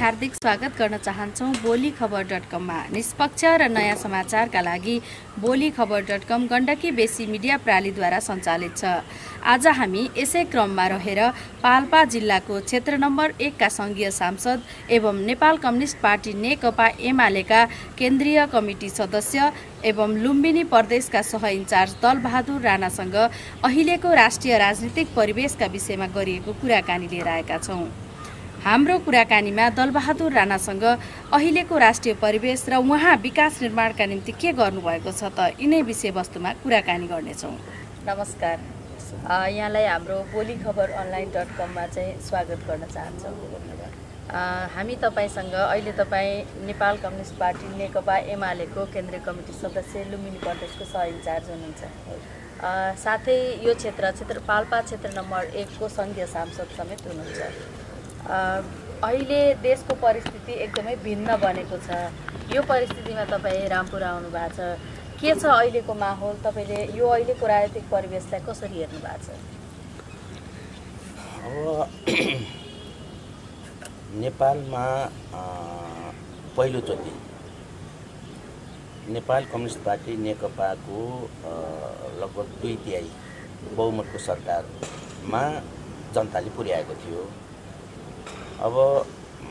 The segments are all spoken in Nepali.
हार्दिक स्वागत गर्न चाहन्छौँ बोलीखबर.com मा। निष्पक्ष र नयाँ समाचारका लागि बोलीखबर.com गण्डकी बेसी मिडिया प्रणालीद्वारा सञ्चालित छ। आज हामी यसै क्रममा रहेर पाल्पा जिल्लाको क्षेत्र नम्बर 1 का संघीय सांसद एवं नेपाल कम्युनिस्ट पार्टी नेकपा एमालेका केन्द्रीय कमिटी सदस्य एवं लुम्बिनी प्रदेशका सह इन्चार्ज दलबहादुर राणासँग अहिलेको राष्ट्रिय राजनीतिक परिवेशका विषयमा गरिएको कुराकानी लिएर आएका छौँ। हाम्रो कुराकानीमा दलबहादुर राणासँग अहिलेको राष्ट्रिय परिवेश र उहाँ विकास निर्माणका निम्ति के गर्नुभएको छ त यिनै विषयवस्तुमा कुराकानी गर्नेछौँ। नमस्कार, यहाँलाई हाम्रो बोलीखबर अनलाइन.com मा चाहिँ स्वागत गर्न चाहन्छौँ। हामी तपाईसँग अहिले तपाईँ नेपाल कम्युनिस्ट पार्टी नेकपा एमालेको केन्द्रीय कमिटी सदस्य लुम्बिनी प्रदेशको सह इन्चार्ज हुनुहुन्छ। साथै यो क्षेत्र पाल्पा क्षेत्र नम्बर 1 को संघीय सांसद समेत हुनुहुन्छ। अहिले देशको परिस्थिति एकदमै भिन्न बनेको छ। यो परिस्थितिमा तपाईँ रामपुर आउनु भएको छ। के छ अहिलेको माहौल? तपाईँले यो अहिलेको राजनीतिक परिवेशलाई कसरी हेर्नु भएको छ? अब नेपालमा पहिलोचोटि नेपाल कम्युनिस्ट पार्टी नेकपाको लगभग 2/3 बहुमतको सरकारमा जनताले पुर्याएको थियो। अब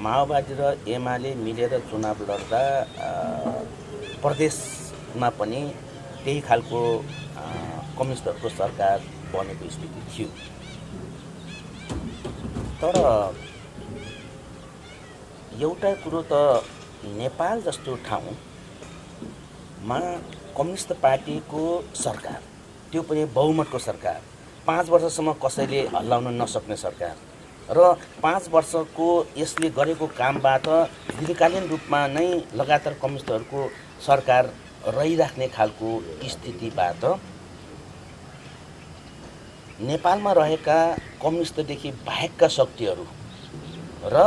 माओवादी र एमाले मिलेर चुनाव लड्दा प्रदेशमा पनि त्यही खालको कम्युनिस्टहरूको सरकार बनेको स्थिति थियो। तर एउटा कुरो त नेपाल जस्तो ठाउँमा कम्युनिस्ट पार्टीको सरकार, त्यो पनि बहुमतको सरकार, 5 वर्षसम्म कसैले हल्लाउन नसक्ने सरकार र 5 वर्षको यसले गरेको कामबाट दीर्घकालीन रूपमा नै लगातार कम्युनिस्टहरूको सरकार रहिराख्ने खालको स्थितिबाट नेपालमा रहेका कम्युनिस्टदेखि बाहेकका शक्तिहरू र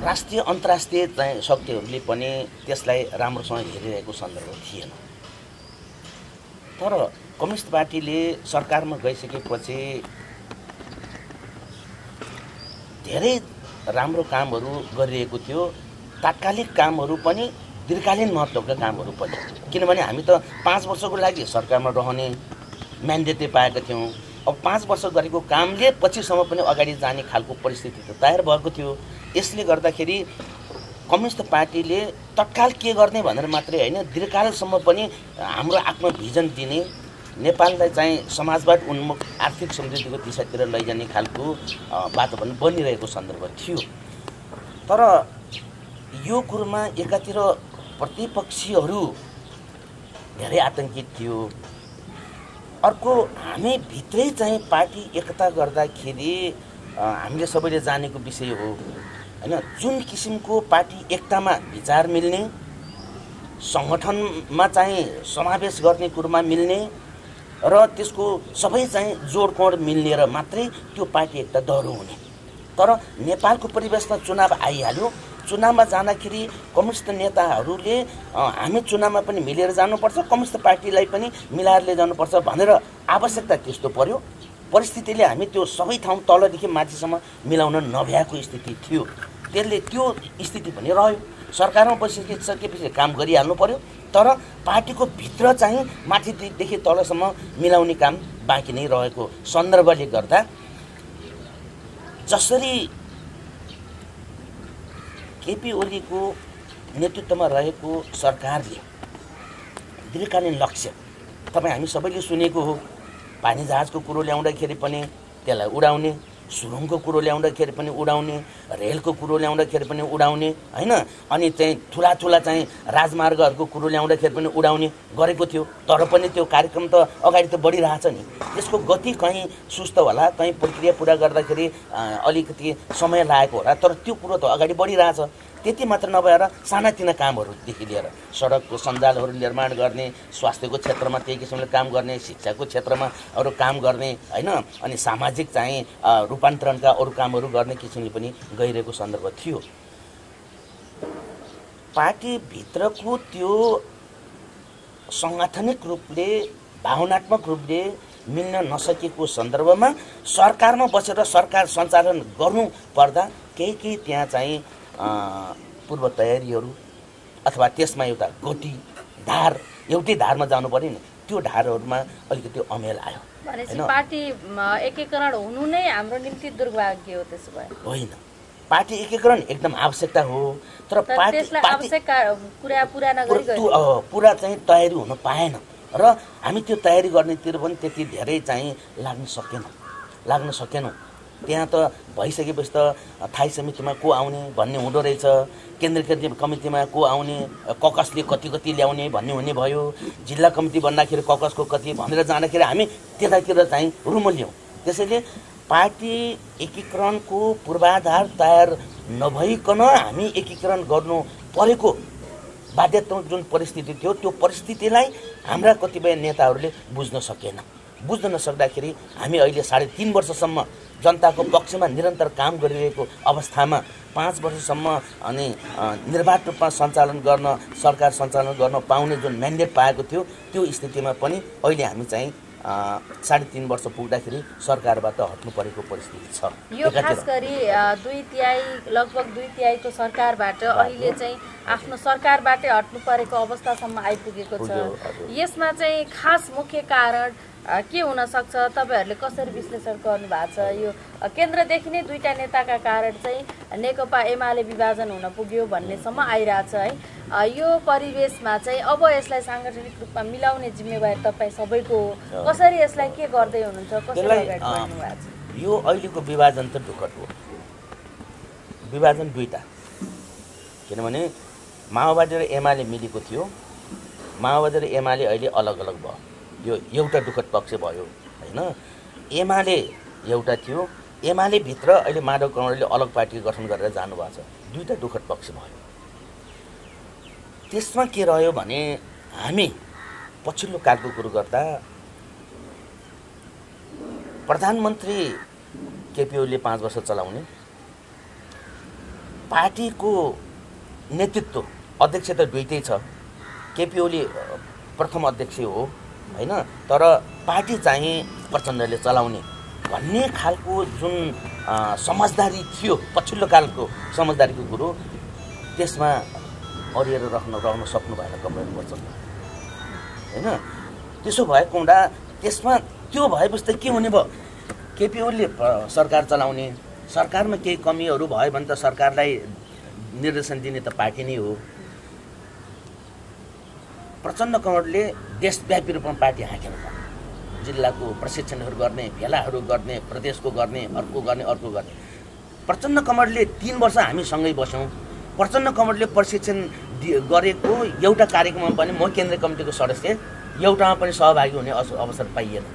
राष्ट्रिय अन्तर्राष्ट्रिय चाहिँ शक्तिहरूले पनि त्यसलाई राम्रोसँग हेरिरहेको सन्दर्भ थिएन। तर कम्युनिस्ट पार्टीले सरकारमा गइसकेपछि धेरै राम्रो कामहरू गरिरहेको थियो। तात्कालिक कामहरू पनि, दीर्घकालीन महत्त्वका कामहरू पनि। किनभने हामी त 5 वर्षको लागि सरकारमा रहने म्यान्डेटै पाएका थियौँ। अब 5 वर्ष गरेको कामले पछिसम्म पनि अगाडि जाने खालको परिस्थिति त तयार भएको थियो। यसले गर्दाखेरि कम्युनिस्ट पार्टीले तत्काल के गर्ने भनेर मात्रै होइन, दीर्घकालसम्म पनि हाम्रो आफ्नो भिजन दिने, नेपाललाई चाहिँ समाजवाद उन्मुख आर्थिक समृद्धिको दिशातिर लैजाने खालको वातावरण बनिरहेको सन्दर्भ थियो। तर यो कुरोमा एकातिर प्रतिपक्षीहरू धेरै आतंकित थियो, अर्को हामी भित्रै चाहिँ पार्टी एकता गर्दाखेरि हामीले सबैले जानेको विषय हो हैन, जुन किसिमको पार्टी एकतामा विचार मिल्ने, सङ्गठनमा चाहिँ समावेश गर्ने कुरोमा मिल्ने र त्यसको सबै चाहिँ जोडकोड मिल्ने र मात्रै त्यो पार्टी एकता दह्रो हुने। तर नेपालको परिवेशमा चुनाव आइहाल्यो। चुनावमा जाँदाखेरि कम्युनिस्ट नेताहरूले हामी चुनावमा पनि मिलेर जानुपर्छ, कम्युनिस्ट पार्टीलाई पनि मिलाएर जानुपर्छ भनेर आवश्यकता त्यस्तो पर्यो। परिस्थितिले हामी त्यो सबै ठाउँ तलदेखि माथिसम्म मिलाउन नभ्याएको स्थिति थियो। त्यसले त्यो स्थिति पनि रह्यो। सरकारमा बसिसकेपछि काम गरिहाल्नु पर्यो, तर पार्टीको भित्र चाहिँ माथिदेखि तलसम्म मिलाउने काम बाँकी नै रहेको सन्दर्भले गर्दा जसरी केपी ओलीको नेतृत्वमा रहेको सरकारले दीर्घकालीन लक्ष्य, तपाईँ हामी सबैले सुनेको हो, पानी जहाजको कुरो ल्याउँदाखेरि पनि त्यसलाई उडाउने, सुरुङको कुरो ल्याउँदाखेरि पनि उडाउने, रेलको कुरो ल्याउँदाखेरि पनि उडाउने हैन, अनि चाहिँ ठुला चाहिँ राजमार्गहरूको कुरो ल्याउँदाखेरि पनि उडाउने गरेको थियो। तर पनि त्यो कार्यक्रम त अगाडि त बढिरहेछ नि। त्यसको गति कहीँ सुस्त होला, कहीँ प्रक्रिया पुरा गर्दाखेरि अलिकति समय लागेको होला, तर त्यो कुरो त अगाडि बढिरहेछ। त्यति मात्र नभएर सानातिना कामहरूदेखि लिएर सडकको सञ्जालहरू निर्माण गर्ने, स्वास्थ्यको क्षेत्रमा त्यही किसिमले काम गर्ने, शिक्षाको क्षेत्रमा अरू काम गर्ने हैन, अनि सामाजिक चाहिँ रूपान्तरणका अरू कामहरू गर्ने किसिमले पनि गइरहेको सन्दर्भ थियो। पार्टीभित्रको त्यो सङ्गठनिक रूपले, भावनात्मक रूपले मिल्न नसकेको सन्दर्भमा सरकारमा बसेर सरकार सञ्चालन गर्नु पर्दा केही त्यहाँ चाहिँ पूर्व तयारीहरू अथवा त्यसमा एउटा गति धार एउटै धारमा जानु पर्यो नि, त्यो धारहरूमा अलिकति अमेल आयो। भनेपछि पार्टी एकीकरण हुनु नै हाम्रो निम्ति दुर्भाग्य हो। त्यसो भए होइन, पार्टी एकीकरण एकदम आवश्यकता हो, तर त्यसलाई आवश्यक कुरा पुरा नगरी पुरा चाहिँ तयारी हुन पाएन र हामी त्यो तयारी गर्नेतिर पनि त्यति धेरै चाहिँ लाग्न सकेनौँ। त्यहाँ त भइसकेपछि त थाई समितिमा को आउने भन्ने हुँदो रहेछ, केन्द्रीय कमिटीमा को आउने, ककसले कति ल्याउने भन्ने हुने भयो, जिल्ला कमिटी बन्दाखेरि ककसको कति भनेर जाँदाखेरि हामी त्यतातिर चाहिँ रुमल्यौँ। त्यसैले पार्टी एकीकरणको पूर्वाधार तयार नभइकन हामी एकीकरण गर्नु परेको बाध्यतात्मक जुन परिस्थिति थियो त्यो परिस्थितिलाई हाम्रा कतिपय नेताहरूले बुझ्न नसक्दाखेरि हामी अहिले 3.5 वर्षसम्म जनताको पक्षमा निरन्तर काम गरिरहेको अवस्थामा 5 वर्षसम्म अनि निर्वाध रूपमा सरकार सञ्चालन गर्न पाउने जुन म्यान्डेट पाएको थियो त्यो स्थितिमा पनि अहिले हामी चाहिँ 3.5 वर्ष पुग्दाखेरि सरकारबाट हट्नु परेको परिस्थिति छ। यो खास गरी लगभग 2/3 को सरकारबाट अहिले चाहिँ आफ्नो सरकारबाटै हट्नु परेको अवस्थासम्म आइपुगेको छ। यसमा चाहिँ खास मुख्य कारण के हुन सक्छ, तपाईहरुले कसरी विश्लेषण गर्नु भएको छ? यो केन्द्रदेखि नै दुईटा नेताका कारण चाहिँ नेकपा एमाले विभाजन हुन पुग्यो भन्नेसम्म आइरहेछ है। यो परिवेशमा चाहिँ अब यसलाई सांगठनिक रूपमा मिलाउने जिम्मेवारी तपाईँ सबैको हो। कसरी यसलाई के गर्दै हुनुहुन्छ, कसरी अगाडि बढ्नु भएको छ? यो अहिलेको विभाजन त दुःखद हो। विभाजन दुईटा, किनभने माओवादी र एमाले मिलेको थियो, माओवादी र एमाले अहिले अलग अलग भयो। यो एउटा दुःखद पक्ष भयो हैन। एमाले एउटा थियो, एमाले भित्र अहिले माधव कौडेलले अलग पार्टी गठन गरेर जानुभएको छ। दुईटा दुःखद पक्ष भयो। त्यसमा के रह्यो भने हामी पछिल्लो कालको कुरो गर्दा प्रधानमन्त्री केपी ओलीले 5 वर्ष चलाउने, पार्टीको नेतृत्व अध्यक्ष त दुईटै छ, केपी ओली प्रथम अध्यक्ष हो हैन, तर पार्टी चाहिँ प्रचण्डले चलाउने भन्ने खालको जुन समझदारी थियो, पछिल्लो कालको समझदारीको कुरो, त्यसमा अडिएर रहन सक्नु भएन कमरेड प्रचण्ड हैन। त्यसो भएको हुँदा त्यसमा त्यो भएपछि त के हुने भयो? केपी ओलीले सरकार चलाउने, सरकारमा केही कमीहरू भयो भने त सरकारलाई निर्देशन दिने त पार्टी नै हो। प्रचण्ड कमरेडले देशव्यापी रूपमा पार्टी हाँकेर जिल्लाको प्रशिक्षणहरू गर्ने, भेलाहरू गर्ने, प्रदेशको गर्ने, अर्को गर्ने। प्रचण्ड कमरेडले 3 वर्ष हामी सँगै बस्यौँ। प्रचण्ड कमरेडले प्रशिक्षण गरेको एउटा कार्यक्रममा पनि म केन्द्रीय कमिटीको सदस्य, एउटामा पनि सहभागी हुने अवसर पाइएन।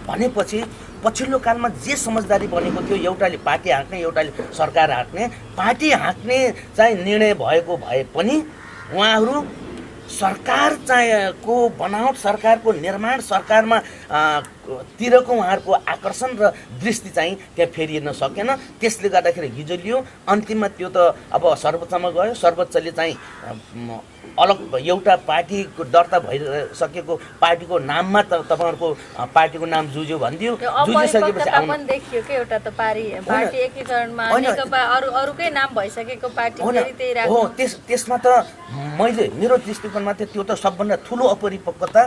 भनेपछि पछिल्लो कालमा जे समझदारी बनेको थियो, एउटाले पार्टी हाँक्ने, एउटाले सरकार हाँक्ने, पार्टी हाँक्ने चाहिँ निर्णय भएको भए पनि उहाँहरू सरकार चाहिँ को बनावट, सरकारको निर्माण, सरकारमा तिरको उहाँहरूको आकर्षण र दृष्टि चाहिँ त्यहाँ फेरिन सकेन। त्यसले गर्दाखेरि हिजो लियो, अन्तिममा त्यो त अब सर्वोच्चमा गयो। सर्वोच्चले चाहिँ अलग एउटा पार्टीको दर्ता भइसकेको पार्टीको नाममा तपाईँहरूको पार्टीको नाम जुझ्यो भनिदियो। जुझिसकेपछि पनि देखियो के एउटा त पार्टी एकीकरणमा नेकपा अरूकै नाम भइसकेको पार्टी फेरि त्यही राख्नु हो। त्यसमा त मैले मेरो दृष्टिकोणमा त्यो त सबभन्दा ठुलो अपरिपक्वता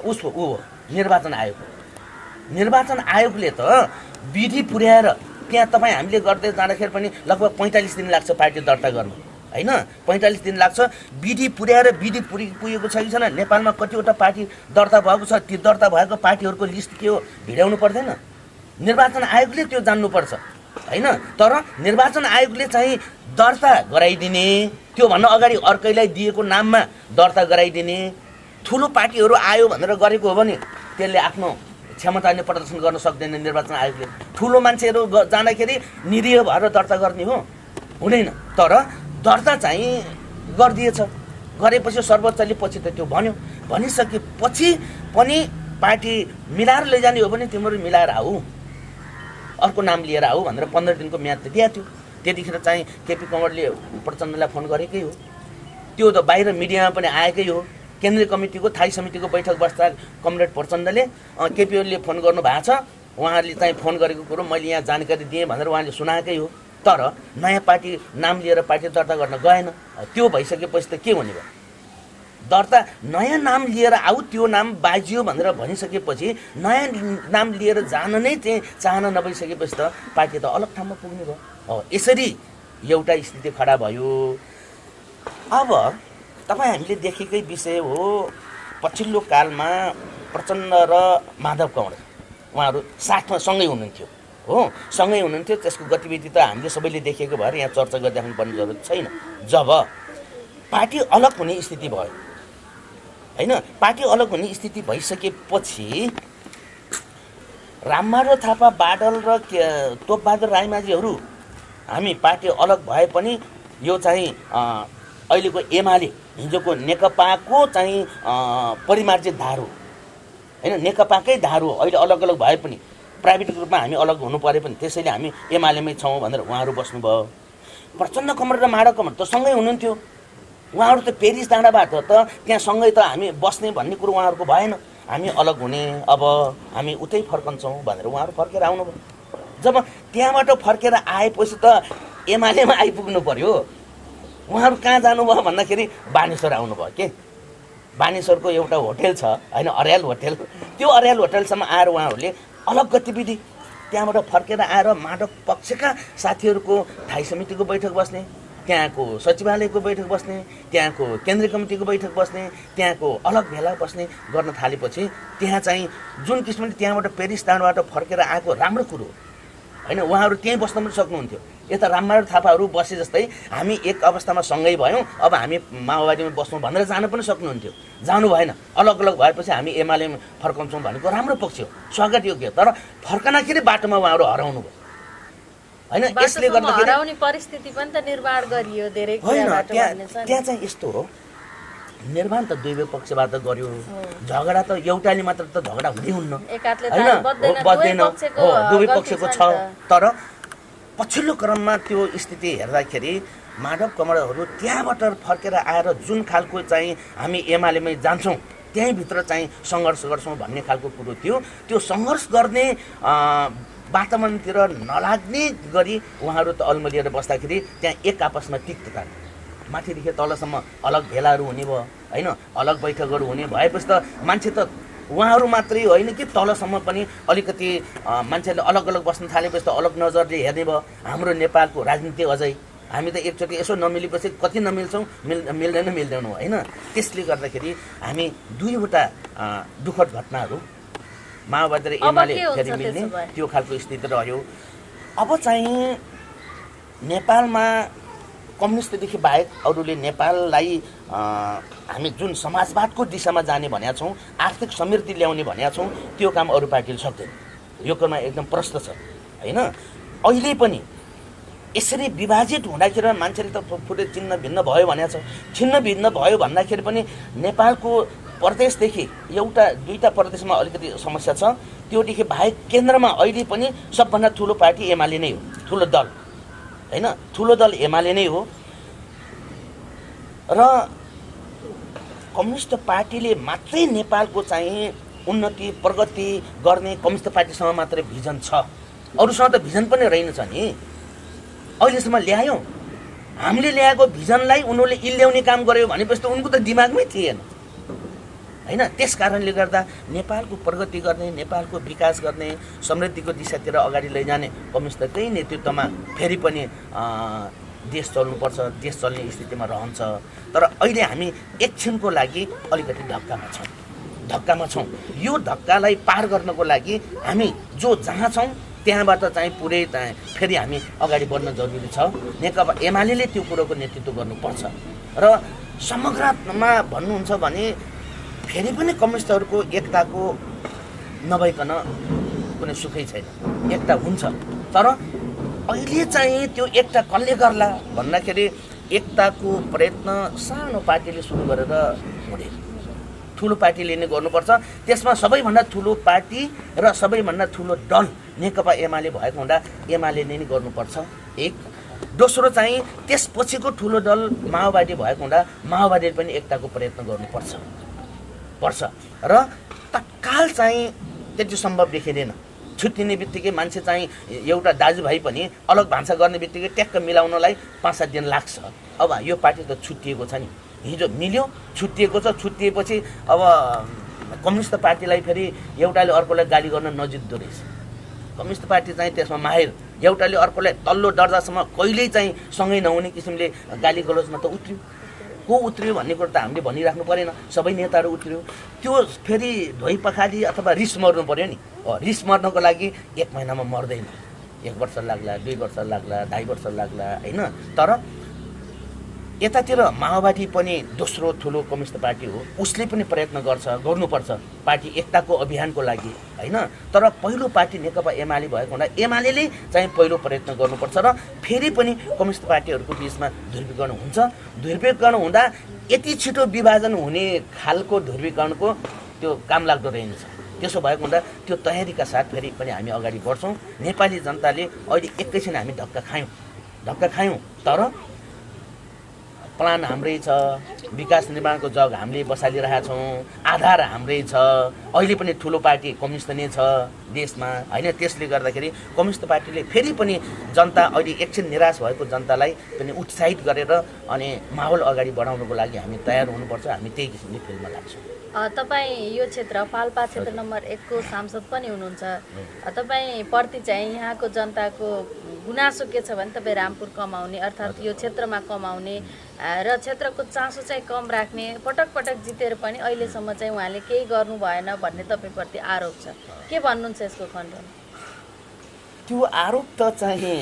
उसको हो निर्वाचन आयोग। निर्वाचन आयोगले त विधि पुर्याएर त्यहाँ तपाईँ हामीले गर्दै जाँदाखेरि पनि लगभग 45 दिन लाग्छ पार्टी दर्ता गर्नु हैन। 45 दिन लाग्छ। विधि पुर्याएर विधि पुगेको छ कि छैन, नेपालमा कतिवटा पार्टी दर्ता भएको छ, ती दर्ता भएको पार्टीहरूको लिस्ट के हो भिडाउनु पर्दैन? निर्वाचन आयोगले त्यो जान्नुपर्छ हैन। तर निर्वाचन आयोगले चाहिँ दर्ता गराइदिने, त्योभन्दा अगाडि अर्कैलाई दिएको नाममा दर्ता गराइदिने, ठुलो पार्टीहरू आयो भनेर गरेको हो भने त्यसले आफ्नो क्षमताले प्रदर्शन गर्न सक्दैन निर्वाचन आयोगले। ठुलो मान्छेहरू जाँदाखेरि निरीह भएर दर्ता गर्ने हो, हुँदैन। तर दर्ता चाहिँ गरिदिएछ। गरेपछि सर्वोच्चले पछि त त्यो भन्यो। भनिसकेपछि पनि पार्टी मिलाएर लैजाने हो भने तिम्रो मिलाएर आऊ, अर्को नाम लिएर आऊ भनेर 15 दिनको म्याद त दिएको थियो। त्यतिखेर चाहिँ केपी कमरेडले प्रचण्डलाई फोन गरेकै हो। त्यो त बाहिर मिडियामा पनि आएकै हो। केन्द्रीय कमिटीको थाई समितिको बैठक बस्दा कमरेड प्रचण्डले केपी ओलीले फोन गर्नु भएको छ, उहाँहरूले चाहिँ फोन गरेको कुरो मैले यहाँ जानकारी दिएँ भनेर उहाँले सुनाएकै हो। तर नयाँ पार्टी नाम लिएर पार्टी दर्ता गर्न गएन। त्यो भइसकेपछि त के हुने भयो? दर्ता नयाँ नाम लिएर आऊ, त्यो नाम बाजियो भनेर भनिसकेपछि नयाँ नाम लिएर जान नै चाहिँ चाहना नभइसकेपछि त पार्टी त अलग ठाउँमा पुग्ने भयो। हो, यसरी एउटा स्थिति खडा भयो। अब तपाईँ हामीले देखेकै विषय हो, पछिल्लो कालमा प्रचण्ड र माधव कौडेल उहाँहरू साथमा सँगै हुनुहुन्थ्यो। हो, सँगै हुनुहुन्थ्यो। त्यसको गतिविधि त हामीले सबैले देखेको भएर यहाँ चर्चा गरिराख्नुपर्ने जरुरत छैन। जब पार्टी अलग हुने स्थिति भयो होइन, पार्टी अलग हुने स्थिति भइसकेपछि रामबहादुर थापा बादल र तोपबहादुर राईमाझीहरू हामी पार्टी अलग भए पनि यो चाहिँ अहिलेको एमाले हिजोको नेकपाको चाहिँ परिमार्जित धार हो होइन, नेकपाकै धार हो। अहिले अलग अलग भए पनि प्राइभेट रूपमा हामी अलग हुनु परे पनि त्यसैले हामी एमालेमै छौँ भनेर उहाँहरू बस्नुभयो। प्रचण्ड कमरेड र माधव कमरेड त सँगै हुनुहुन्थ्यो। उहाँहरू त पेरिस डाँडाबाट त त्यहाँ सँगै त हामी बस्ने भन्ने कुरो उहाँहरूको भएन। हामी अलग हुने, अब हामी उतै फर्कन्छौँ भनेर उहाँहरू फर्केर आउनुभयो। जब त्यहाँबाट फर्केर आएपछि त एमालेमा आइपुग्नु पर्यो। उहाँहरू कहाँ जानुभयो भन्दाखेरि बानेश्वर आउनुभयो। के बानेश्वरको एउटा होटेल छ होइन, अर्याल होटेल, त्यो अर्याल होटेलसम्म आएर उहाँहरूले अलग गतिविधि, त्यहाँबाट फर्केर आएर माधव पक्षका साथीहरूको थाई समितिको बैठक बस्ने, त्यहाँको सचिवालयको बैठक बस्ने, त्यहाँको केन्द्रीय कमिटीको बैठक बस्ने, त्यहाँको अलग भेला बस्ने गर्न थालेपछि त्यहाँ चाहिँ जुन किसिमले त्यहाँबाट पेरिस डाँडाबाट फर्केर आएको राम्रो कुरो होइन, उहाँहरू त्यहीँ बस्न पनि सक्नुहुन्थ्यो। यता रामबहादुर थापाहरू बसे जस्तै हामी एक अवस्थामा सँगै भयौँ, अब हामी माओवादीमा बस्छौँ भनेर जान पनि सक्नुहुन्थ्यो। जानु भएन। अलग अलग भएपछि हामी एमालेमा फर्काउँछौँ भनेको राम्रो पक्ष हो, स्वागत योग्य। तर फर्कनाखेरि बाटोमा उहाँहरू हराउनु भयो होइन। यसले गर्दाखेरि हराउने परिस्थिति पनि त निर्माण गरियो धेरै होइन। त्यहाँ चाहिँ यस्तो हो, निर्माण त दुवै पक्षबाट गर्यो। झगडा त एउटाले मात्र त झगडा हुँदै हुन्न होइन, बद्दैन। हो, दुवै पक्षको छ। तर पछिल्लो क्रममा त्यो स्थिति हेर्दाखेरि माधव कमरेडहरू त्यहाँबाट फर्केर आएर जुन खालको चाहिँ हामी एमालेमै जान्छौँ त्यहीँभित्र चाहिँ सङ्घर्ष गर्छौँ भन्ने खालको कुरो थियो, त्यो सङ्घर्ष गर्ने वातावरणतिर नलाग्ने गरी उहाँहरू त अल्मलिएर बस्दाखेरि त्यहाँ एक आपसमा तिक्तता, माथिदेखि तलसम्म अलग भेलाहरू हुने भयो होइन, अलग बैठकहरू हुने भएपछि त मान्छे त उहाँहरू मात्रै होइन कि तलसम्म पनि अलिकति मान्छेले अलग अलग बस्न थालेपछि त अलग नजरले हेर्ने भयो। हाम्रो नेपालको राजनीति अझै हामी त एकचोटि यसो नमिलेपछि कति नमिल्छौँ, मिल्दैनौँ होइन। त्यसले गर्दाखेरि हामी दुईवटा दुःखद घटनाहरू माओवादी र एमाले फेरि मिल्ने त्यो खालको स्थिति रह्यो। अब चाहिँ नेपालमा कम्युनिस्टदेखि बाहेक अरूले नेपाललाई हामी जुन समाजवादको दिशामा जाने भनेका छौँ, आर्थिक समृद्धि ल्याउने भनेका छौँ, त्यो काम अरू पार्टीले सक्दैन। यो कुरामा एकदम प्रष्ट छ होइन। अहिले पनि यसरी विभाजित हुँदाखेरि मान्छेले त फुटे चिन्न भिन्न भयो भनेको छ। छिन्न भिन्न भयो भन्दाखेरि पनि नेपालको प्रदेशदेखि एउटा दुईवटा प्रदेशमा अलिकति समस्या छ, त्योदेखि बाहेक केन्द्रमा अहिले पनि सबभन्दा ठुलो पार्टी एमाले नै हो, ठुलो दल होइन, ठुलो दल एमाले नै हो। र कम्युनिस्ट पार्टीले मात्रै नेपालको चाहिँ उन्नति प्रगति गर्ने कम्युनिस्ट पार्टीसँग मात्रै भिजन छ, अरूसँग त भिजन पनि रहेनछ नि। अहिलेसम्म ल्यायौँ, हामीले ल्याएको भिजनलाई उनीहरूले इल्याउने काम गर्यो भनेपछि त उनको त दिमागमै थिएन होइन। त्यस कारणले गर्दा नेपालको प्रगति गर्ने, नेपालको विकास गर्ने, समृद्धिको दिशातिर अगाडि लैजाने कम्युनिस्टकै नेतृत्वमा फेरि पनि देश चल्नुपर्छ, देश चल्ने स्थितिमा रहन्छ। तर अहिले हामी एकछिनको लागि अलिकति धक्कामा छौँ। यो धक्कालाई पार गर्नको लागि हामी जो जहाँ छौँ त्यहाँबाट चाहिँ पुरै फेरि हामी अगाडि बढ्न जरुरी छ। नेकपा एमाले त्यो कुरोको नेतृत्व गर्नुपर्छ। र समग्रमा भन्नुहुन्छ भने फेरि पनि कम्युनिस्टहरूको एकताको नभइकन कुनै सुखै छैन। एकता हुन्छ, तर अहिले चाहिँ त्यो एकता कसले गर्ला भन्दाखेरि एकताको प्रयत्न सानो पार्टीले सुरु गरेर हुँदैन, ठुलो पार्टीले नै गर्नुपर्छ। त्यसमा सबैभन्दा ठुलो पार्टी र सबैभन्दा ठुलो दल नेकपा एमाले भएको हुँदा एमाले नै गर्नुपर्छ एक। दोस्रो चाहिँ त्यसपछिको ठुलो दल माओवादी भएको हुँदा माओवादीले पनि एकताको प्रयत्न गर्नुपर्छ। पर्छ र तत्काल चाहिँ त्यति सम्भव देखिँदैन। छुट्टिने बित्तिकै मान्छे चाहिँ एउटा दाजुभाइ पनि अलग भान्सा गर्ने बित्तिकै ट्याक्क मिलाउनलाई 5-7 दिन लाग्छ। अब यो पार्टी त छुट्टिएको छ नि, हिजो मिल्यो, छुट्टिएको छ। छुट्टिएपछि अब कम्युनिस्ट पार्टीलाई फेरि एउटाले अर्कोलाई गाली गर्न नजित्दो रहेछ। कम्युनिस्ट पार्टी चाहिँ त्यसमा माहिर, एउटाले अर्कोलाई तल्लो दर्जासम्म कहिल्यै चाहिँ सँगै नहुने किसिमले गाली गलोचमा त उत्रियो। को उत्रियो भन्ने कुरो त हामीले भनिराख्नु परेन, सबै नेताहरू उत्रियो। त्यो फेरि धोइ पखाली अथवा रिस मर्नु पर्यो नि। रिस मर्नको लागि 1 महिनामा मर्दैन, 1 वर्ष लाग्ला, 2 वर्ष लाग्ला, 2.5 वर्ष लाग्ला होइन। तर यतातिर माओवादी पनि दोस्रो ठुलो कम्युनिस्ट पार्टी हो, उसले पनि प्रयत्न गर्नुपर्छ पार्टी एकताको अभियानको लागि होइन। तर पहिलो पार्टी नेकपा एमाले भएको हुँदा एमाले चाहिँ पहिलो प्रयत्न गर्नुपर्छ र फेरि पनि कम्युनिस्ट पार्टीहरूको बिचमा ध्रुवीकरण हुन्छ। ध्रुवीकरण हुँदा यति छिटो विभाजन हुने खालको ध्रुवीकरणको त्यो काम लाग्दो रहेछ। त्यसो भएको हुँदा त्यो तयारीका साथ फेरि पनि हामी अगाडि बढ्छौँ। नेपाली जनताले अहिले एकैछिन हामी धक्का खायौँ, तर प्लान हाम्रै छ, विकास निर्माणको जग हामीले बसालिरहेका छौँ, आधार हाम्रै छ। अहिले पनि ठुलो पार्टी कम्युनिस्ट नै छ देशमा होइन। त्यसले गर्दाखेरि कम्युनिस्ट पार्टीले फेरि पनि जनता अहिले एकछिन निराश भएको जनतालाई पनि उत्साहित गरेर अनि माहौल अगाडि बढाउनको लागि हामी तयार हुनुपर्छ। हामी त्यही किसिमले फिल्डमा लाग्छौँ। तपाईँ यो क्षेत्र पाल्पा क्षेत्र नम्बर 1 को सांसद पनि हुनुहुन्छ। तपाईँ प्रति चाहिँ यहाँको जनताको गुनासो के छ भने तपाईँ रामपुर कमाउने अर्थात् यो क्षेत्रमा कमाउने र क्षेत्रको चासो चाहिँ कम राख्ने, पटक पटक जितेर पनि अहिलेसम्म चाहिँ उहाँले केही गर्नु भएन भन्ने तपाईँप्रति आरोप छ। के भन्नुहुन्छ यसको खण्डन? त्यो आरोप त चाहिँ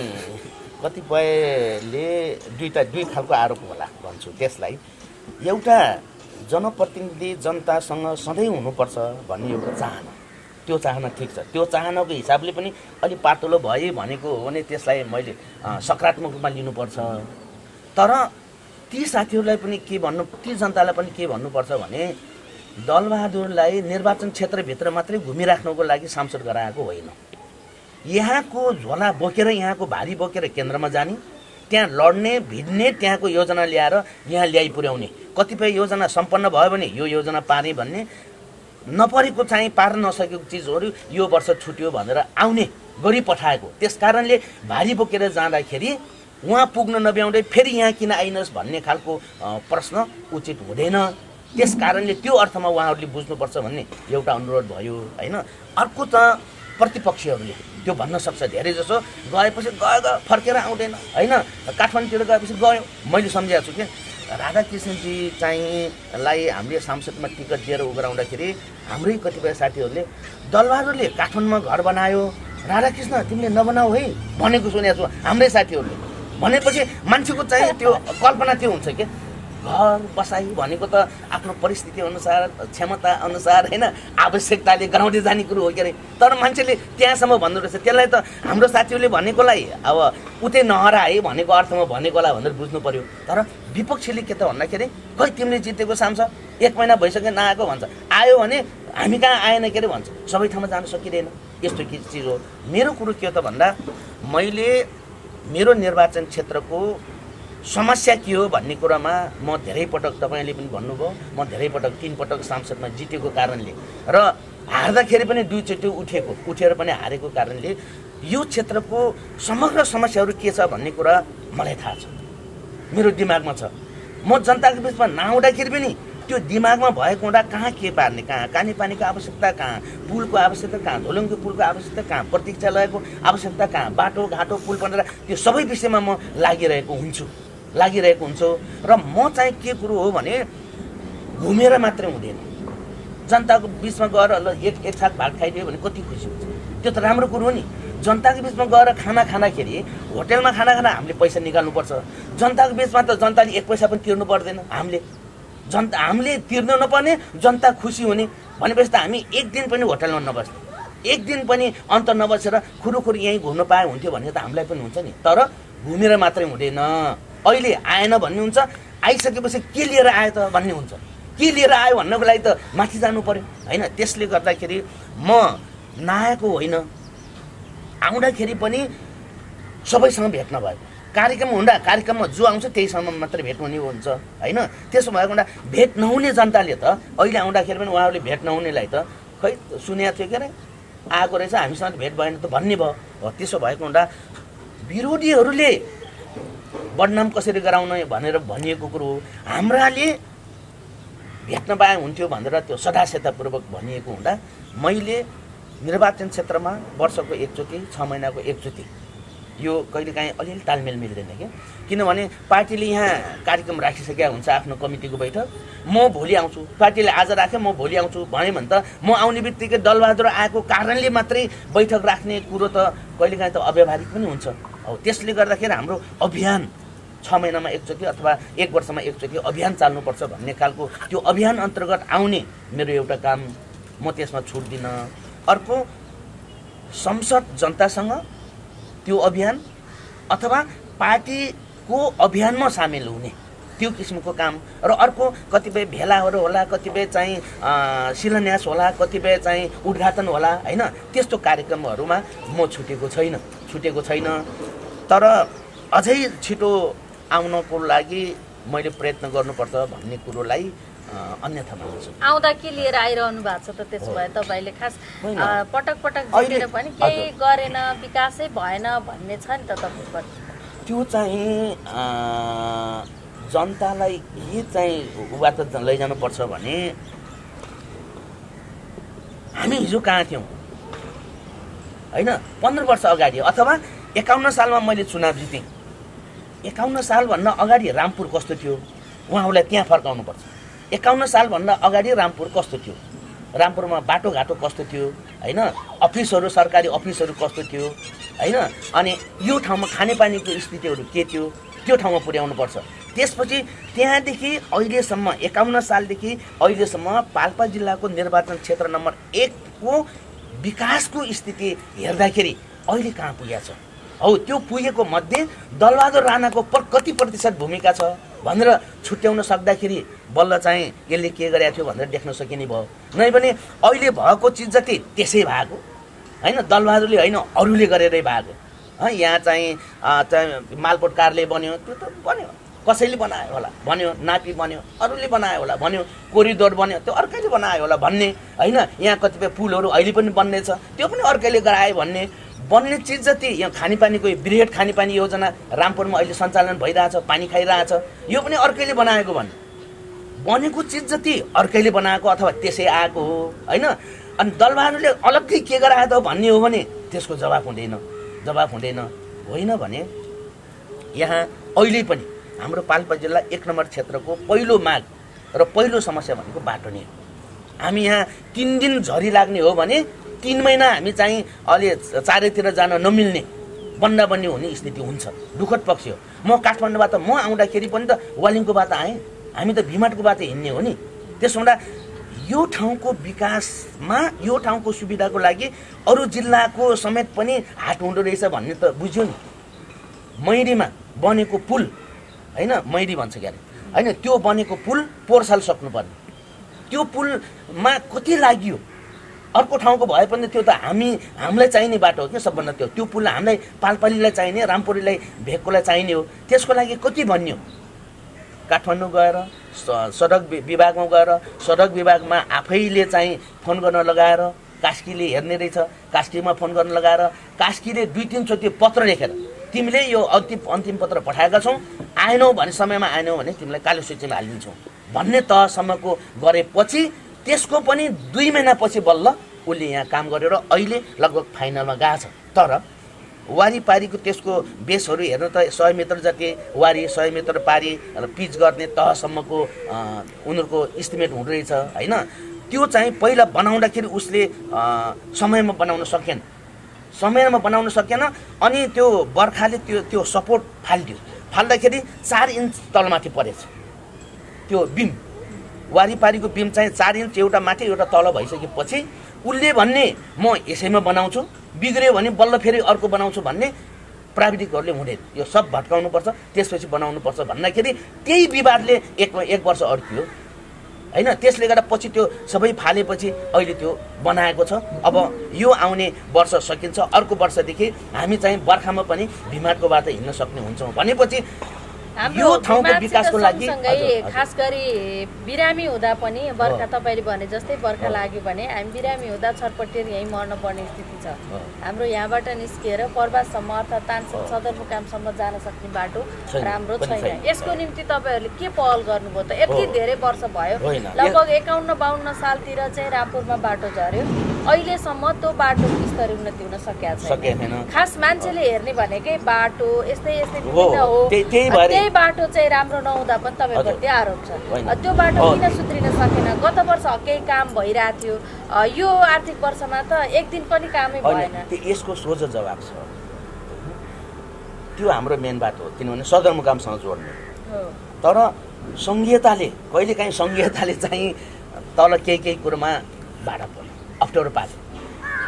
कतिपयले दुई खालको आरोप होला भन्छु त्यसलाई। एउटा जनप्रतिनिधि जनतासँग सधैँ हुनुपर्छ भन्ने एउटा चाहना, त्यो चाहना ठिक छ। त्यो चाहनाको हिसाबले पनि अलि पातलो भए भनेको हो भने त्यसलाई मैले सकारात्मक रूपमा लिनुपर्छ। तर ती साथीहरूलाई पनि के भन्नु, ती जनतालाई पनि के भन्नुपर्छ भने दलबहादुरलाई निर्वाचन क्षेत्रभित्र मात्रै घुमिराख्नुको लागि सांसद गराएको होइन। यहाँको झोला बोकेर, यहाँको भारी बोकेर केन्द्रमा जाने, त्यहाँ लड्ने, भिड्ने, त्यहाँको योजना ल्याएर यहाँ ल्याइ पुर्याउने। कतिपय योजना सम्पन्न भयो भने यो योजना पारे भन्ने, नपरेको चाहिँ पार्न नसकेको चिजहरू यो वर्ष छुट्यो भनेर आउने गरी पठाएको। त्यस कारणले भारी बोकेर जाँदाखेरि उहाँ पुग्न नभ्याउँदै फेरि यहाँ किन आइनस् भन्ने खालको प्रश्न उचित हुँदैन। त्यस कारणले त्यो अर्थमा उहाँहरूले बुझ्नुपर्छ भन्ने एउटा अनुरोध भयो होइन। अर्को त प्रतिपक्षीहरूले त्यो भन्न सक्छ, धेरै जसो गएपछि गयो फर्केर आउँदैन होइन। काठमाडौँतिर गएपछि गयो। मैले सम्झेको छु कि राधाकृष्णजी चाहिँलाई हामीले सांसदमा टिकट दिएर उगराउँदाखेरि हाम्रै कतिपय साथीहरूले दलबहादुरले काठमाडौँमा घर बनायो, राधाकृष्ण तिमीले नबनाऊ है भनेको सुनेको छु हाम्रै साथीहरूले। भनेपछि मान्छेको चाहिँ त्यो कल्पना त्यो हुन्छ कि घर बसाई भनेको त आफ्नो परिस्थिति अनुसार, क्षमता अनुसार होइन, आवश्यकताले गराउँदै जाने कुरो हो के अरे। तर मान्छेले त्यहाँसम्म भन्नु रहेछ, त्यसलाई त हाम्रो साथीहरूले भनेकोलाई अब उतै नहराए भनेको अर्थमा भनेकोलाई भनेर बुझ्नु पर्यो। तर विपक्षीले के त भन्दाखेरि खै तिमीले जितेको सांसद 1 महिना भइसक्यो नआएको भन्छ, आयो भने हामी कहाँ आएन के अरे भन्छ। सबै ठाउँमा जान सकिँदैन, यस्तो के चिज हो। मेरो कुरो के हो त भन्दा मैले मेरो निर्वाचन क्षेत्रको समस्या के हो भन्ने कुरामा म धेरै पटक, तपाईँले पनि भन्नुभयो, म धेरै पटक 3 पटक सांसदमा जितेको कारणले र हार्दाखेरि पनि 2 चोटि उठेर पनि हारेको कारणले यो क्षेत्रको समग्र समस्याहरू के छ भन्ने कुरा मलाई थाहा छ, मेरो दिमागमा छ। म जनताको बिचमा नआउँदाखेरि पनि त्यो दिमागमा भएको हुँदा कहाँ के पार्ने, कहाँ खानेपानीको आवश्यकता, कहाँ पुलको आवश्यकता, कहाँ धोलुङको पुलको आवश्यकता, कहाँ प्रतीक्षालयको आवश्यकता, कहाँ बाटोघाटो पुल बनेर त्यो सबै विषयमा म लागिरहेको हुन्छु र म चाहिँ के कुरो हो भने घुमेर मात्रै हुँदैन। जनताको बिचमा गएर एक छाक भात खाइदियो भने कति खुसी हुन्छ, त्यो त राम्रो कुरो हो नि। जनताको बिचमा गएर खाना खाँदाखेरि होटेलमा खाना हामीले पैसा निकाल्नुपर्छ। जनताको बिचमा त जनताले 1 पैसा पनि तिर्नु पर्दैन। हामीले तिर्नु नपर्ने, जनता खुसी हुने भनेपछि त हामी 1 दिन पनि होटेलमा नबस्ने, 1 दिन पनि अन्त नबसेर खुरुखुरु यहीँ घुम्न पाए हुन्थ्यो भन्ने त हामीलाई पनि हुन्छ नि। तर घुमेर मात्रै हुँदैन, अहिले आएन भन्ने हुन्छ, आइसकेपछि के लिएर आयो त भन्ने हुन्छ। के लिएर आयो भन्नको लागि त माथि जानु पर्यो होइन। त्यसले गर्दाखेरि म नआएको होइन, आउँदाखेरि पनि सबैसँग भेट्न भयो। कार्यक्रम हुँदा कार्यक्रममा जो आउँछ त्यहीसम्म मात्रै भेट हुने हुन्छ होइन। त्यसो भएको हुँदा भेट नहुने जनताले त अहिले आउँदाखेरि पनि उहाँहरूले भेट नहुनेलाई त खै सुनेको थियो के अरे आएको रहेछ हामीसँग भेट भएन त भन्ने भयो। हो त्यसो भएको हुँदा विरोधीहरूले बदनाम कसरी गराउन भनेर भनिएको कुरो हो। हाम्राले भेट्न पाए हुन्थ्यो भनेर त्यो सदास्यतापूर्वक भनिएको हुँदा मैले निर्वाचन क्षेत्रमा वर्षको एकचोटि 6 महिनाको एकचोटि यो कहिलेकाहीँ अलिअलि तालमेल मिल्दैन क्या। किनभने पार्टीले यहाँ कार्यक्रम राखिसकेका हुन्छ आफ्नो कमिटीको बैठक, म भोलि आउँछु, पार्टीले आज राख्यो म भोलि आउँछु भने त म आउने बित्तिकै दलबहादुर आएको कारणले मात्रै बैठक राख्ने कुरो त कहिलेकाहीँ त अव्यावहारिक पनि हुन्छ। हो त्यसले गर्दाखेरि हाम्रो अभियान 6 महिनामा एकचोटि अथवा 1 वर्षमा एकचोटि अभियान चाल्नुपर्छ भन्ने खालको त्यो अभियान अन्तर्गत आउने मेरो एउटा काम, म त्यसमा छुट्दिनँ। अर्को संसद जनतासँग त्यो अभियान अथवा पार्टीको अभियानमा सामेल हुने त्यो किसिमको काम र अर्को कतिपय भेलाहरू होला, कतिपय चाहिँ शिलान्यास होला, कतिपय चाहिँ उद्घाटन होला होइन। त्यस्तो कार्यक्रमहरूमा म छुटेको छैन। तर अझै छिटो आउनको लागि मैले प्रयत्न गर्नुपर्छ भन्ने कुरोलाई अन्यथा मान्छु। आउँदा के लिएर आइरहनु भएको छ त? त्यसो भए तपाईँले खास पटक जितेर पनि केही गरेन, विकासै भएन भन्ने छ नि त तपाईँको? त्यो चाहिँ जनतालाई के चाहिँ उबाट लैजानुपर्छ भने हामी हिजो कहाँ थियौँ होइन। 15 वर्ष अगाडि अथवा 51 सालमा मैले चुनाव जितेँ। 51 सालभन्दा अगाडि रामपुर कस्तो थियो उहाँहरूलाई त्यहाँ फर्काउनुपर्छ। 51 सालभन्दा अगाडि रामपुर कस्तो थियो, रामपुरमा बाटोघाटो कस्तो थियो होइन, अफिसहरू सरकारी अफिसहरू कस्तो थियो होइन, अनि यो ठाउँमा खानेपानीको स्थितिहरू के थियो त्यो ठाउँमा पुर्याउनुपर्छ। त्यसपछि त्यहाँदेखि अहिलेसम्म 51 सालदेखि अहिलेसम्म पाल्पा जिल्लाको निर्वाचन क्षेत्र नम्बर 1 को विकासको स्थिति हेर्दाखेरि अहिले कहाँ पुगेको छ? हौ त्यो पुगेको मध्ये दलबहादुर राणाको कति प्रतिशत भूमिका छ भनेर छुट्याउन सक्दाखेरि बल्ल चाहिँ यसले के गरेको थियो भनेर देख्न सकिने भयो। नै पनि अहिले भएको चिज जति त्यसै भएको होइन, दलबहादुरले होइन अरूले गरेरै भएको। यहाँ चाहिँ मालपोत कार्यालय बन्यो, त्यो त बन्यो कसैले बनायो होला भन्यो, नापी बन्यो अरूले बनायो होला भन्यो, कोरिडोर बन्यो त्यो अर्कैले बनायो होला भन्ने होइन, यहाँ कतिपय पुलहरू अहिले पनि बन्नेछ त्यो पनि अर्कैले गरायो भन्ने। बन्ने चिज जति यहाँ खानेपानीको बृहत खानेपानी योजना रामपुरमा अहिले सञ्चालन भइरहेछ, पानी खाइरहेछ, यो पनि अर्कैले बनाएको भन्ने। बनेको चिज जति अर्कैले बनाएको अथवा त्यसै आएको हो होइन। अनि दलबहादुरले अलग्गै के गरायो त भन्ने हो भने त्यसको जवाफ हुँदैन होइन भने यहाँ अहिले पनि हाम्रो पाल्पा जिल्ला 1 नम्बर क्षेत्रको पहिलो माग र पहिलो समस्या भनेको बाटो नै हो। हामी यहाँ 3 दिन झरी लाग्ने हो भने 3 महिना हामी चाहिँ अलि चारैतिर जान नमिल्ने बन्दाबन्दी हुने स्थिति हुन्छ। दुःखद पक्ष हो। म काठमाडौँबाट म आउँदाखेरि पनि त वालिङको बाटो आएँ, हामी त भिमाटको बाटो हिँड्ने हो नि। त्यसो हुँदा यो ठाउँको विकासमा यो ठाउँको सुविधाको लागि अरू जिल्लाको समेत पनि हात हुँदो रहेछ भन्ने त बुझ्यो नि। मैरीमा बनेको पुल होइन, मैरी भन्छ क्यारे होइन, त्यो बनेको पुल पोहोर साल सक्नुपर्ने, त्यो पुलमा कति लाग्यो। अर्को ठाउँको भए पनि त्यो त हामीलाई चाहिने बाटो हो कि सबभन्दा त्यो पुल हामीलाई पाल्पालीलाई चाहिने, रामपुरीलाई भेककोलाई चाहिने हो। त्यसको लागि कति भन्यो। काठमाडौँ गएर सडक विभागमा गएर सडक विभागमा आफैले चाहिँ फोन गर्न लगाएर कास्कीले हेर्ने रहेछ, कास्कीमा फोन गर्न लगाएर कास्कीले 2-3 चोटि पत्र लेखेर तिमीले यो अन्तिम पत्र पठाएका छौ, आएनौ भने समयमा आएनौ भने तिमीलाई कालो सूचीमा हालिदिन्छौ भन्ने तहसम्मको गरेपछि त्यसको पनि 2 महिनापछि बल्ल उसले यहाँ काम गरेर अहिले लगभग फाइनलमा गएको छ। तर वारीपारीको त्यसको बेसहरू हेर्नु त 100 मिटर जति वारी 100 मिटर पारी पिच गर्ने तहसम्मको उनीहरूको इस्टिमेट हुँदो रहेछ होइन। त्यो चाहिँ पहिला बनाउँदाखेरि उसले समयमा बनाउन सकेन अनि त्यो बर्खाले त्यो सपोर्ट फाल्दाखेरि 4 इन्च तलमाथि परेछ। त्यो बिम वारीपारीको बिम चाहिँ 4 इन्च एउटा माथि एउटा तल भइसकेपछि उसले भन्ने म यसैमा बनाउँछु, बिग्रियो भने बल्ल फेरि अर्को बनाउँछु भन्ने प्राविधिकहरूले हुँदैन। यो सब भट्काउनुपर्छ त्यसपछि बनाउनुपर्छ भन्दाखेरि त्यही विवादले एक वर्ष अड्कियो होइन। त्यसले गर्दा पछि त्यो सबै फालेपछि अहिले त्यो बनाएको छ। अब यो आउने वर्ष सकिन्छ, अर्को वर्षदेखि हामी चाहिँ बर्खामा पनि भिमाटको बाटो हिँड्न सक्ने हुन्छौँ भनेपछि यो ठाउँको विकासको लागि खास गरी बिरामी हुँदा पनि बर्खा तपाईँले भने जस्तै बर्खा लाग्यो भने हामी बिरामी हुँदा छटपटेर यहीँ मर्न पर्ने स्थिति छ। हाम्रो यहाँबाट निस्किएर पर्वतसम्म अर्थात् तानसेन सदरमुकामसम्म जान सक्ने बाटो राम्रो छैन। यसको निम्ति तपाईँहरूले के पहल गर्नुभयो त? यति धेरै वर्ष भयो, लगभग 51-52 सालतिर चाहिँ रामपुरमा बाटो झर्यो, अहिलेसम्म त्यो बाटोको स्तरीय उन्नति हुन सकेको छैन। खास मान्छेले हेर्ने भनेकै बाटो यस्तै यस्तै विभिन्न हो, त्यही बाटो चाहिँ राम्रो नहुँदा पनि तपाईँप्रति आरोप छ। त्यो बाटो किन सुध्रिन सकेन? गत वर्ष केही काम भइरहेको थियो, यो आर्थिक वर्षमा त एक दिन पनि कामै भएन। यसको सोझो जवाब छ, त्यो हाम्रो मेन बाटो हो, किनभने सदरमुकामसँग जोड्ने। तर सङ्घीयताले कहिलेकाहीँ सङ्घीयताले चाहिँ तल केही कुरोमा बाधा पर्यो, अप्ठ्यारो पार्यो।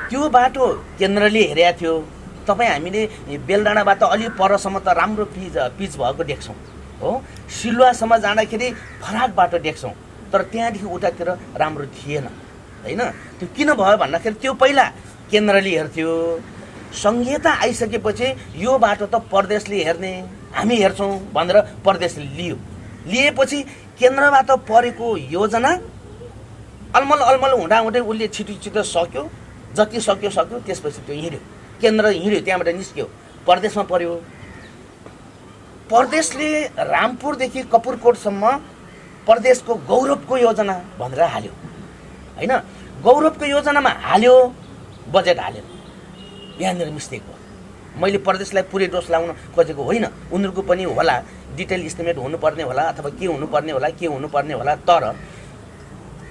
त्यो बाटो केन्द्रले हेरेको थियो। तपाईँ हामीले बेलडाँडाबाट अलि परसम्म त राम्रो पिच भएको देख्छौँ हो, सिलुवासम्म जाँदाखेरि फराक बाटो देख्छौँ, तर त्यहाँदेखि उतातिर राम्रो थिएन होइन। त्यो किन भयो भन्दाखेरि त्यो पहिला केन्द्रले हेर्थ्यो, सङ्घीयता आइसकेपछि यो बाटो त प्रदेशले हेर्ने, हामी हेर्छौँ भनेर प्रदेशले लिएपछि केन्द्रबाट परेको योजना अलमल हुँदाहुँदै उसले छिटो सक्यो, जति सक्यो त्यसपछि त्यो हिँड्यो, केन्द्र हिँड्यो, त्यहाँबाट निस्क्यो, प्रदेशमा पर्यो। प्रदेशले रामपुरदेखि कपुरकोटसम्म प्रदेशको गौरवको योजना भनेर हाल्यो होइन। गौरवको योजनामा हाल्यो, बजेट हाल्यो, यहाँनिर मिस्टेक हो। मैले प्रदेशलाई पुरै दोष लाउन खोजेको होइन, उनीहरूको पनि होला, डिटेल इस्टिमेट हुनुपर्ने होला अथवा के हुनुपर्ने होला, तर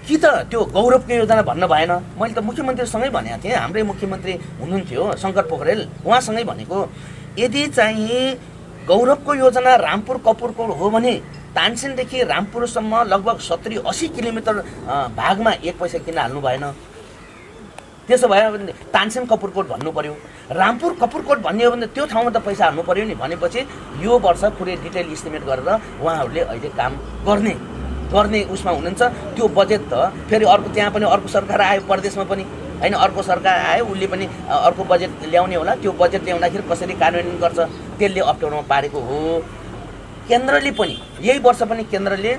कि त त्यो गौरवको योजना भन्न भएन। मैले त मुख्यमन्त्रीसँगै भनेको थिएँ, हाम्रै मुख्यमन्त्री हुनुहुन्थ्यो शङ्कर पोखरेल, उहाँसँगै भनेको यदि चाहिँ गौरवको योजना रामपुर कपुरकोट हो भने तानसेनदेखि रामपुरसम्म लगभग 70-80 किलोमिटर भागमा 1 पैसा किन हाल्नु भएन? त्यसो भयो भने तानसेन कपुरकोट भन्नु पर्यो, रामपुर कपुरकोट भन्ने हो भने त्यो ठाउँमा त पैसा हाल्नु पर्यो नि। भनेपछि यो वर्ष पुरै डिटेल इस्टिमेट गरेर उहाँहरूले अहिले काम गर्ने उसमा हुनुहुन्छ। त्यो बजेट त फेरि अर्को त्यहाँ पनि अर्को सरकार आयो, प्रदेशमा पनि होइन, अर्को सरकार आयो, उसले पनि अर्को बजेट ल्याउने होला। त्यो बजेट ल्याउँदाखेरि कसरी कार्यान्वयन गर्छ त्यसले अप्ठ्यारोमा पारेको हो। केन्द्रले पनि यही वर्ष पनि केन्द्रले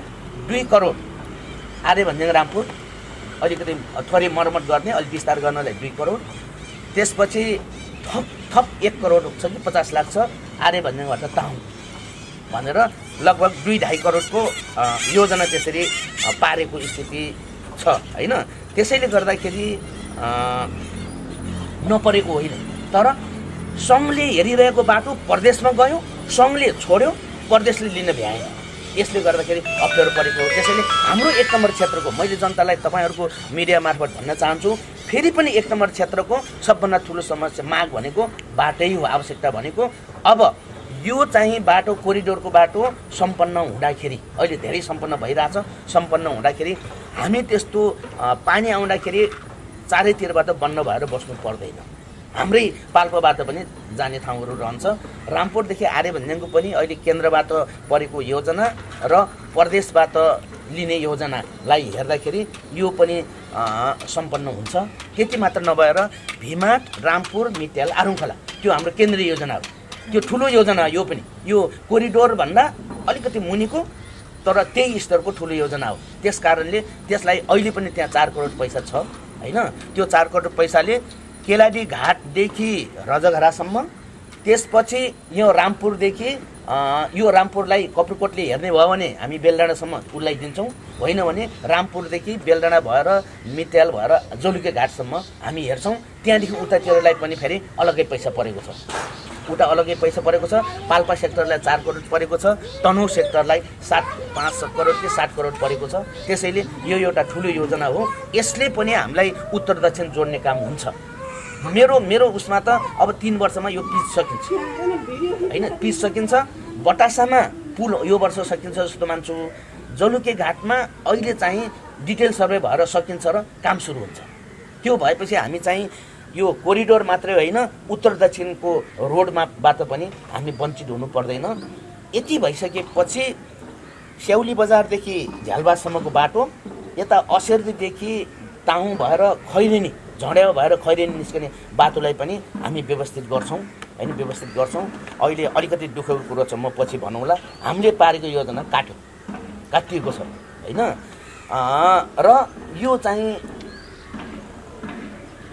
2 करोड आर्य भन्ज्याङ रामपुर अलिकति थोरै मर्मत गर्ने, अलिक विस्तार गर्नलाई 2 करोड, त्यसपछि थप 1 करोड छ कि 50 लाख छ आर्य भन्ज्याङबाट ताउँ भनेर लगभग 2-2.5 करोडको योजना त्यसरी पारेको स्थिति छ होइन। त्यसैले गर्दाखेरि नपरेको होइन, तर सङ्घले हेरिरहेको बाटो प्रदेशमा गयो, सङ्घले छोड्यो, प्रदेशले लिन भ्याएन। यसले गर्दाखेरि अप्ठ्यारो परेको हो। त्यसैले हाम्रो 1 नम्बर क्षेत्रको मैले जनतालाई तपाईँहरूको मिडिया मार्फत भन्न चाहन्छु, फेरि पनि 1 नम्बर क्षेत्रको सबभन्दा ठुलो समस्या माग भनेको बाटै हो, आवश्यकता भनेको। अब यो चाहिँ बाटो कोरिडोरको बाटो सम्पन्न हुँदाखेरि, अहिले धेरै सम्पन्न भइरहेछ, सम्पन्न हुँदाखेरि हामी त्यस्तो पानी आउँदाखेरि चारैतिरबाट बन्द भएर बस्नु पर्दैन। हाम्रै पाल्पाबाट पनि जाने ठाउँहरू रहन्छ। रामपुरदेखि आर्य भन्ज्याङको पनि अहिले केन्द्रबाट परेको योजना र प्रदेशबाट लिने योजनालाई हेर्दाखेरि यो पनि सम्पन्न हुन्छ। त्यति मात्र नभएर भिमाट, रामपुर, मिट्याल, आरुङखोला त्यो हाम्रो केन्द्रीय योजना हो, त्यो ठुलो योजना। यो पनि यो कोरिडोर भन्दा अलिकति मुनिको तर त्यही स्तरको ठुलो योजना हो। त्यस कारणले त्यसलाई अहिले पनि त्यहाँ 4 करोड पैसा छ होइन। त्यो 4 करोड पैसाले केलाडी घाटदेखि रजघरासम्म, त्यसपछि यो रामपुरदेखि यो रामपुरलाई कपुरकोटले हेर्ने भयो भने हामी बेलडाँडासम्म उसलाई दिन्छौँ, होइन भने रामपुरदेखि बेलडाँडा भएर मिट्याल भएर जोलुके घाटसम्म हामी हेर्छौँ। त्यहाँदेखि उतातिरलाई पनि फेरि अलग्गै पैसा परेको छ, उता अलग्गै पैसा परेको छ। पाल्पा सेक्टरलाई 4 करोड परेको छ, तनहुँ सेक्टरलाई 5 करोड कि 7 करोड परेको छ। त्यसैले यो एउटा ठुलो योजना हो। यसले पनि हामीलाई उत्तर दक्षिण जोड्ने काम हुन्छ। मेरो उसमा त अब 3 वर्षमा यो पिच सकिन्छ होइन, पिच सकिन्छ। बटासामा पुल यो वर्ष सकिन्छ जस्तो मान्छु। जलुके घाटमा अहिले चाहिँ डिटेल सर्वे भएर सकिन्छ र काम सुरु हुन्छ। त्यो भएपछि हामी चाहिँ यो कोरिडोर मात्रै होइन, उत्तर दक्षिणको रोडमापबाट पनि हामी वञ्चित हुनु पर्दैन। यति भइसकेपछि स्याउली बजारदेखि झ्यालबासम्मको बाटो यता असेरदेखि ताहुँ भएर खैरेनी झड्याउ भएर खैरेनी निस्कने बाटोलाई पनि हामी व्यवस्थित गर्छौँ हैन, व्यवस्थित गर्छौँ। अहिले अलिकति दुःखको कुरो छ, म पछि भनौँला। हामीले पारेको योजना काटिएको छ हैन। र यो चाहिँ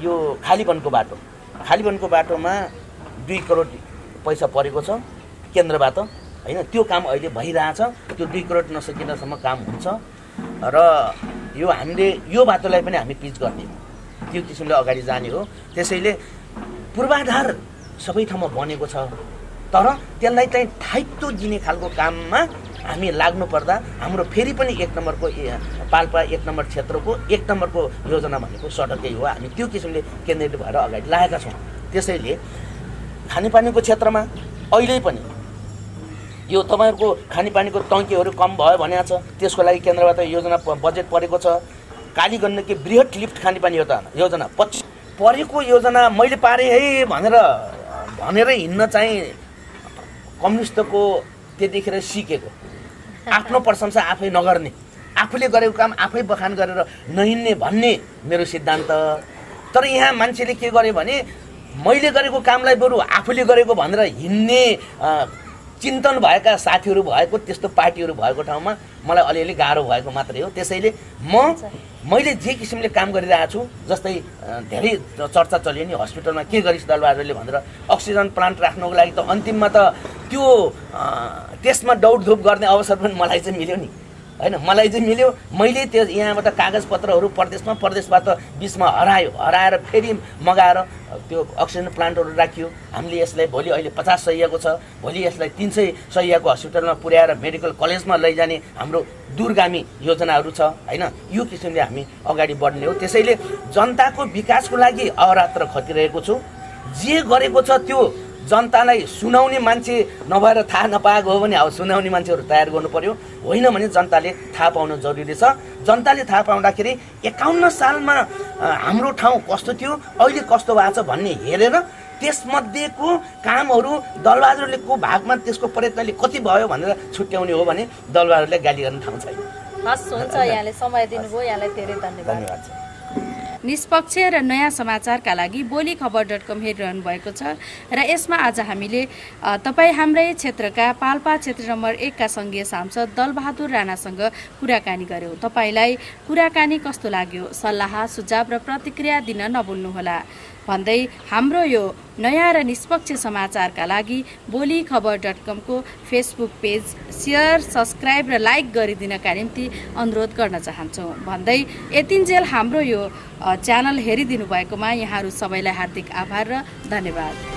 यो खालीपनको बाटोमा 2 करोड पैसा परेको छ केन्द्रबाट हैन। त्यो काम अहिले भइरहेछ, त्यो 2 करोड नसकिँदासम्म काम हुन्छ। र यो हामीले यो बाटोलाई पनि हामी पिच गर्ने हो, त्यो किसिमले अगाडि जाने हो। त्यसैले पूर्वाधार सबै ठाउँमा बनेको छ, तर त्यसलाई चाहिँ दायित्व दिने खालको काममा हामी लाग्नु पर्दा हाम्रो फेरि पनि 1 नम्बरको पाल्पा 1 नम्बर क्षेत्रको 1 नम्बरको योजना भनेको सडकै हो। हामी त्यो किसिमले केन्द्रित भएर अगाडि लागेका छौँ। त्यसैले खानेपानीको क्षेत्रमा अहिले पनि यो तपाईहरुको खानेपानीको टंकीहरू कम भयो भनेको छ, त्यसको लागि केन्द्रबाट योजना बजेट परेको छ। काली गण्डकी बृहत लिफ्ट खानेपानी योजना 25 परेको योजना मैले पारे है भनेर हिँड्न चाहिँ कम्युनिस्टको त्यतिखेर सिकेको, आफ्नो प्रशंसा आफै नगर्ने, आफूले गरेको काम आफै बखान गरेर नहिँड्ने भन्ने मेरो सिद्धान्त। तर यहाँ मान्छेले के गर्यो भने मैले गरेको कामलाई बरु आफूले गरेको भनेर हिँड्ने चिन्तन भएका साथीहरू भएको, त्यस्तो पार्टीहरू भएको ठाउँमा मलाई अलिअलि गाह्रो भएको मात्रै हो। त्यसैले मैले जे किसिमले काम गरिरहेको छु, जस्तै धेरै चर्चा चल्यो नि हस्पिटलमा के गरिस् दलबहादुरले भनेर, अक्सिजन प्लान्ट राख्नको लागि त अन्तिममा त त्यो त्यसमा दौडधुप गर्ने अवसर पनि मलाई चाहिँ मिल्यो नि हैन, मलाई चाहिँ मिल्यो। मैले त्यो यहाँबाट कागजपत्रहरू प्रदेशबाट बिचमा हराएर फेरि मगाएर त्यो अक्सिजन प्लान्टहरू राखियो। हामीले यसलाई भोलि अहिले 50 शय्याको छ, भोलि यसलाई 300 शय्याको हस्पिटलमा पुर्याएर मेडिकल कलेजमा लैजाने हाम्रो दूरगामी योजनाहरू छ हैन। यो किसिमले हामी अगाडि बढ्ने हो। त्यसैले जनताको विकासको लागि अहरात्र खटिरहेको छु। जे गरेको छ त्यो जनतालाई सुनाउने मान्छे नभएर थाहा नपाएको हो भने अब सुनाउने मान्छेहरू तयार गर्नु पर्यो, होइन भने जनताले थाहा पाउन जरुरी छ। जनताले थाहा पाउँदाखेरि 51 सालमा हाम्रो ठाउँ कस्तो थियो, अहिले कस्तो भएको छ भन्ने हेरेर त्यसमध्येको कामहरू दलबहादुरले को भागमा त्यसको प्रयत्नले कति भयो भनेर छुट्याउने हो भने दलबहादुरले गाली गर्ने ठाउँ छैन। हस्, हुन्छ। यहाँले समय दिनुभयो, यहाँलाई धेरै धन्यवाद। निष्पक्ष र नयाँ समाचारका लागि बोलीखबर.com हेरिरहनु भएको छ र यसमा आज हामीले तपाईँ हाम्रै क्षेत्रका पाल्पा क्षेत्र नम्बर 1 का संघीय सांसद दलबहादुर राणासँग कुराकानी गर्यौं। तपाईलाई कुराकानी कस्तो लाग्यो, सल्लाह सुझाव र प्रतिक्रिया दिन नभुल्नुहोला भन्दै हाम्रो यो नयाँ र निष्पक्ष समाचारका लागि बोलीखबर.com को फेसबुक पेज शेयर, सब्स्क्राइब र लाइक गरिदिनका निम्ति अनुरोध गर्न चाहन्छौँ भन्दै यतिन्जेल हाम्रो यो च्यानल हेरिदिनु भएकोमा यहाँहरू सबैलाई हार्दिक आभार र धन्यवाद।